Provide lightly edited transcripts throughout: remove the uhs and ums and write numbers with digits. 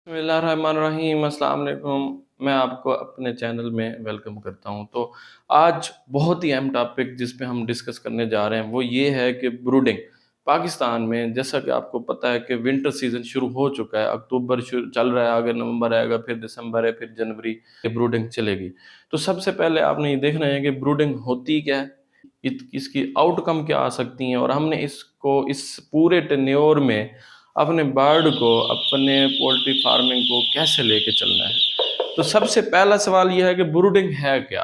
बिस्मिल्लाहिर्रहमानिर्रहीम। अस्सलाम वालेकुम। मैं आपको अपने चैनल में वेलकम करता हूँ। तो आज बहुत ही अहम टॉपिक जिस पे हम डिस्कस करने जा रहे हैं वो ये है कि ब्रूडिंग पाकिस्तान में, जैसा कि आपको पता है कि विंटर सीज़न शुरू हो चुका है। अक्टूबर शुरू चल रहा है, आगे नवंबर आएगा, फिर दिसंबर है, फिर जनवरी ये ब्रूडिंग चलेगी। तो सबसे पहले आपने ये देखना है कि ब्रूडिंग होती क्या है, इसकी आउटकम क्या आ सकती हैं, और हमने इसको इस पूरे टेन्योर में अपने बर्ड को, अपने पोल्ट्री फार्मिंग को कैसे लेके चलना है। तो सबसे पहला सवाल यह है कि ब्रूडिंग है क्या।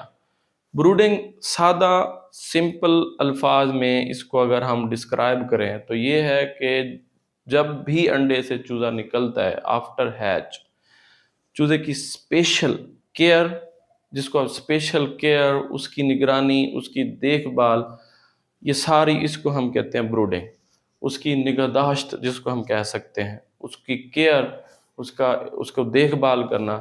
ब्रूडिंग सादा सिंपल अल्फाज में इसको अगर हम डिस्क्राइब करें तो ये है कि जब भी अंडे से चूजा निकलता है, आफ्टर हैच, चूजे की स्पेशल केयर, जिसको स्पेशल केयर, उसकी निगरानी, उसकी देखभाल, ये सारी इसको हम कहते हैं ब्रूडिंग। उसकी निगहदाश्त जिसको हम कह सकते हैं, उसकी केयर, उसका उसको देखभाल करना।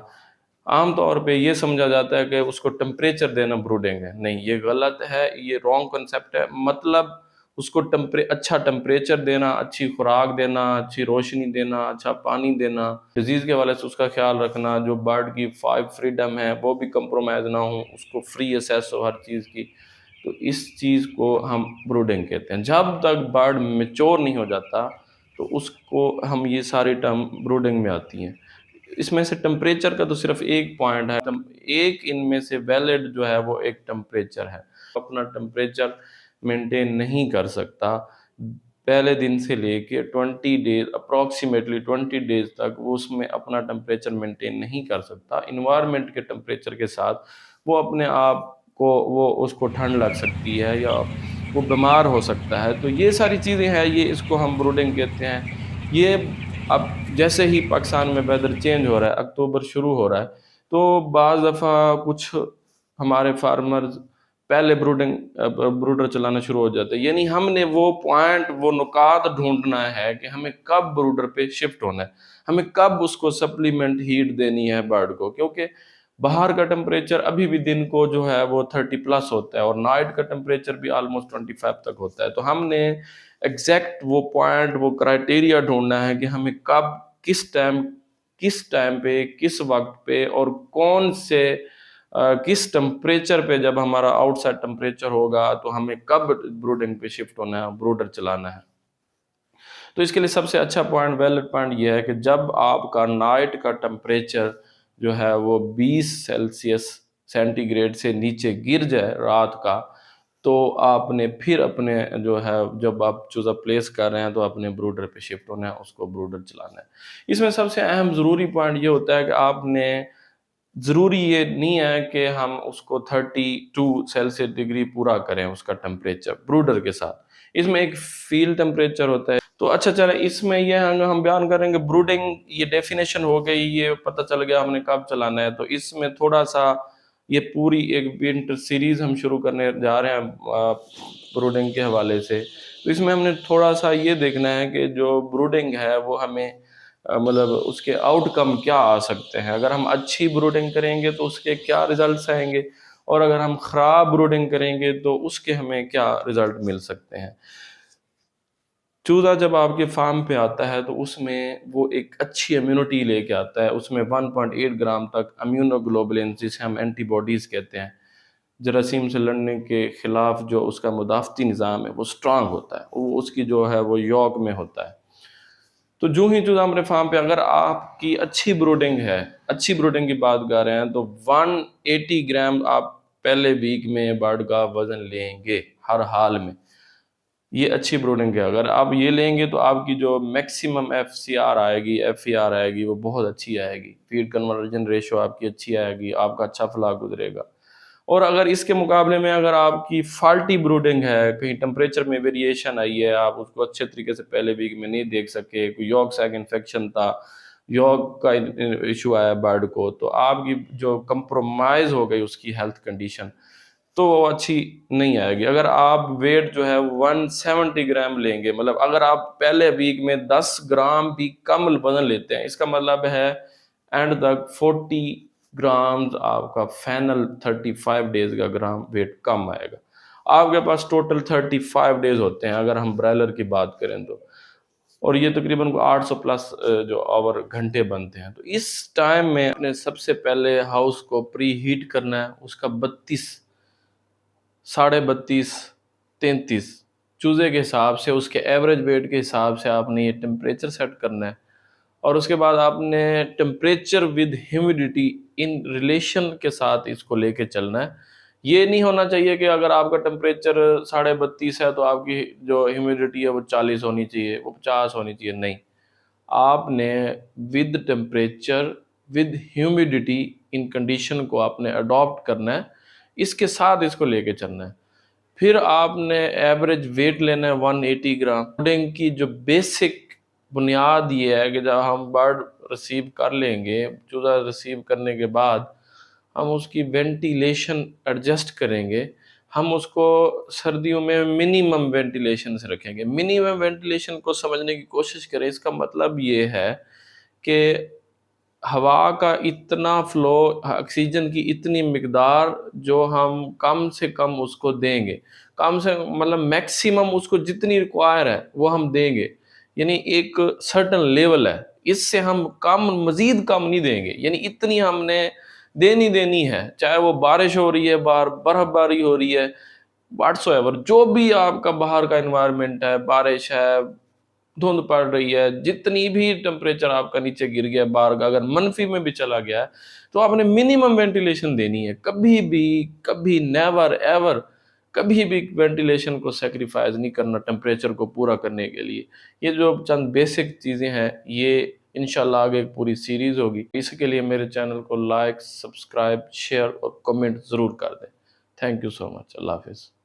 आम तौर पे ये समझा जाता है कि उसको टेम्परेचर देना ब्रूडिंग है। नहीं, ये गलत है, ये रॉन्ग कंसेप्ट है। मतलब उसको अच्छा टेम्परेचर देना, अच्छी खुराक देना, अच्छी रोशनी देना, अच्छा पानी देना, डिजीज़ के हवाले से उसका ख्याल रखना, जो बर्ड की 5 फ्रीडम है वो भी कंप्रोमाइज़ ना हो, उसको फ्री एक्सेस हो हर चीज़ की। तो इस चीज़ को हम ब्रूडिंग कहते हैं। जब तक बर्ड मैच्योर नहीं हो जाता तो उसको हम, ये सारी टर्म ब्रूडिंग में आती हैं। इसमें से टेम्परेचर का तो सिर्फ एक पॉइंट है, एक इनमें से वैलिड जो है वो एक टेम्परेचर है। अपना टेम्परेचर मेंटेन नहीं कर सकता पहले दिन से लेके 20 डेज, अप्रॉक्सीमेटली 20 डेज तक वो उसमें अपना टेम्परेचर मेंटेन नहीं कर सकता। इन्वायरमेंट के टेम्परेचर के साथ वो अपने आप को, वो उसको ठंड लग सकती है या वो बीमार हो सकता है। तो ये सारी चीज़ें हैं, ये इसको हम ब्रूडिंग कहते हैं। ये अब जैसे ही पाकिस्तान में वेदर चेंज हो रहा है, अक्टूबर शुरू हो रहा है, तो बाज़ दफ़ा कुछ हमारे फार्मर्स पहले ब्रूडर चलाना शुरू हो जाते हैं। यानी हमने वो पॉइंट, वो नुकात ढूँढना है कि हमें कब ब्रूडर पे शिफ्ट होना है, हमें कब उसको सप्लीमेंट हीट देनी है बर्ड को। क्योंकि बाहर का टेम्परेचर अभी भी दिन को जो है वो 30 प्लस होता है और नाइट का टेम्परेचर भी ऑलमोस्ट 25 तक होता है। तो हमने एग्जैक्ट वो पॉइंट, वो क्राइटेरिया ढूंढना है कि हमें कब, किस टाइम पे, किस वक्त पे, और कौन से किस टेम्परेचर पे, जब हमारा आउटसाइड टेम्परेचर होगा तो हमें कब ब्रूडिंग पे शिफ्ट होना है, ब्रूडर चलाना है। तो इसके लिए सबसे अच्छा पॉइंट, वैलिड पॉइंट ये है कि जब आपका नाइट का टेम्परेचर जो है वो 20 सेल्सियस सेंटीग्रेड से नीचे गिर जाए रात का, तो आपने फिर अपने जो है, जब आप चूज़ा प्लेस कर रहे हैं तो अपने ब्रूडर पे शिफ्ट होना है, उसको ब्रूडर चलाना है। इसमें सबसे अहम ज़रूरी पॉइंट ये होता है कि आपने, ज़रूरी ये नहीं है कि हम उसको 32 सेल्सियस डिग्री पूरा करें उसका टेम्परेचर ब्रूडर के साथ। इसमें एक फील्ड टेम्परेचर होता है। तो अच्छा चले, इसमें ये हम बयान करेंगे ब्रूडिंग, ये डेफिनेशन हो गई, ये पता चल गया हमने कब चलाना है। तो इसमें थोड़ा सा, ये पूरी एक विंटर सीरीज हम शुरू करने जा रहे हैं ब्रूडिंग के हवाले से। तो इसमें हमने थोड़ा सा ये देखना है कि जो ब्रूडिंग है वो हमें मतलब उसके आउटकम क्या आ सकते हैं। अगर हम अच्छी ब्रूडिंग करेंगे तो उसके क्या रिजल्ट्स आएंगे, और अगर हम ख़राब ब्रूडिंग करेंगे तो उसके हमें क्या रिजल्ट मिल सकते हैं। चूज़ा जब आपके फार्म पे आता है तो उसमें वो एक अच्छी इम्यूनिटी लेके आता है। उसमें 1.8 ग्राम तक इम्यूनोग्लोबुलिन, जिसे हम एंटीबॉडीज़ कहते हैं, जरासीम से लड़ने के खिलाफ जो उसका मुदाफ़ती निज़ाम है वो स्ट्रांग होता है, वो उसकी जो है वो यॉर्क में होता है। तो जो ही चूज़ा हमारे फार्म पे, अगर आपकी अच्छी ब्रूडिंग है, अच्छी ब्रूडिंग की बात कर रहे हैं, तो 180 ग्राम आप पहले वीक में बर्ड का वज़न लेंगे हर हाल में। ये अच्छी ब्रूडिंग है। अगर आप ये लेंगे तो आपकी जो मैक्सिमम एफसीआर आएगी, एफईआर आएगी, वो बहुत अच्छी आएगी। फीड कन्वर्जन रेशियो आपकी अच्छी आएगी, आपका अच्छा फला गुजरेगा। और अगर इसके मुकाबले में अगर आपकी फॉल्टी ब्रूडिंग है, कहीं टेम्परेचर में वेरिएशन आई है, आप उसको अच्छे तरीके से पहले वीक में नहीं देख सके, कोई यॉर्क सैग इन्फेक्शन था, यॉर्क का इशू आया बर्ड को, तो आपकी जो कंप्रोमाइज़ हो गई उसकी हेल्थ कंडीशन, तो वो अच्छी नहीं आएगी। अगर आप वेट जो है 170 ग्राम लेंगे, मतलब अगर आप पहले वीक में 10 ग्राम भी कम वजन लेते हैं, इसका मतलब है एंड तक 40 ग्राम्स आपका फाइनल 35 डेज का ग्राम वेट कम आएगा। आपके पास टोटल 35 डेज होते हैं अगर हम ब्रायलर की बात करें तो। اور یہ تقریباً 800 پلس جو آور گھنٹے بنتے ہیں۔ تو اس ٹائم میں اپنے سب سے پہلے ہاؤس کو پری ہیٹ کرنا ہے، اس کا 32، 32.5، 33 چوزے کے حساب سے، اس کے ایوریج ویٹ کے حساب سے آپ نے یہ ٹیمپریچر سیٹ کرنا ہے، اور اس کے بعد آپ نے temperature with humidity in relation کے ساتھ اس کو لے کے چلنا ہے۔ یہ نہیں ہونا چاہیے کہ اگر آپ کا ٹیمپریچر 32.5 ہے تو آپ کی جو ہیومیڈیٹی ہے وہ 40 ہونی چاہیے، وہ 50 ہونی چاہیے، نہیں۔ آپ نے with temperature with humidity in condition کو آپ نے اڈاپٹ کرنا ہے، اس کے ساتھ اس کو لے کے چلنا ہے۔ پھر آپ نے ایوریج ویٹ لینا ہے 180 گرام۔ برڈنگ کی جو بیسک بنیاد یہ ہے کہ جب ہم برڈ ریسیو کر لیں گے، چوزا ریسیو کرنے کے بعد ہم اس کی وینٹیلیشن ایڈجسٹ کریں گے۔ ہم اس کو سردیوں میں منیمم وینٹیلیشن سے رکھیں گے۔ منیمم وینٹیلیشن کو سمجھنے کی کوشش کریں، اس کا مطلب یہ ہے کہ ہوا کا اتنا فلو، آکسیجن کی اتنی مقدار جو ہم کم سے کم اس کو دیں گے، کم سے مطلب میکسیمم اس کو جتنی ریکوائر ہے وہ ہم دیں گے، یعنی ایک سرٹن لیول ہے، اس سے ہم کم، مزید کم نہیں دیں گے، یعنی اتنی ہم نے دینی ہے، چاہے وہ بارش ہو رہی ہے، برف باری ہو رہی ہے، واٹس ایور، جو بھی آپ کا باہر کا انوائرمنٹ ہے، بارش ہے، دھند پڑ رہی ہے، جتنی بھی ٹمپریچر آپ کا نیچے گر گیا باہر کا، اگر منفی میں بھی چلا گیا ہے تو آپ نے منیمم وینٹیلیشن دینی ہے۔ کبھی نیور ایور کبھی بھی وینٹیلیشن کو سیکریفائز نہیں کرنا ٹمپریچر کو پورا کرنے کے لیے۔ یہ جو چند بیسک چیزیں ہیں، یہ انشاءاللہ آگے ایک پوری سیریز ہوگی، اس کے لیے میرے چینل کو لائک، سبسکرائب، شیئر اور کمنٹ ضرور کر دیں۔ تھینک یو سو مچ، اللہ حافظ۔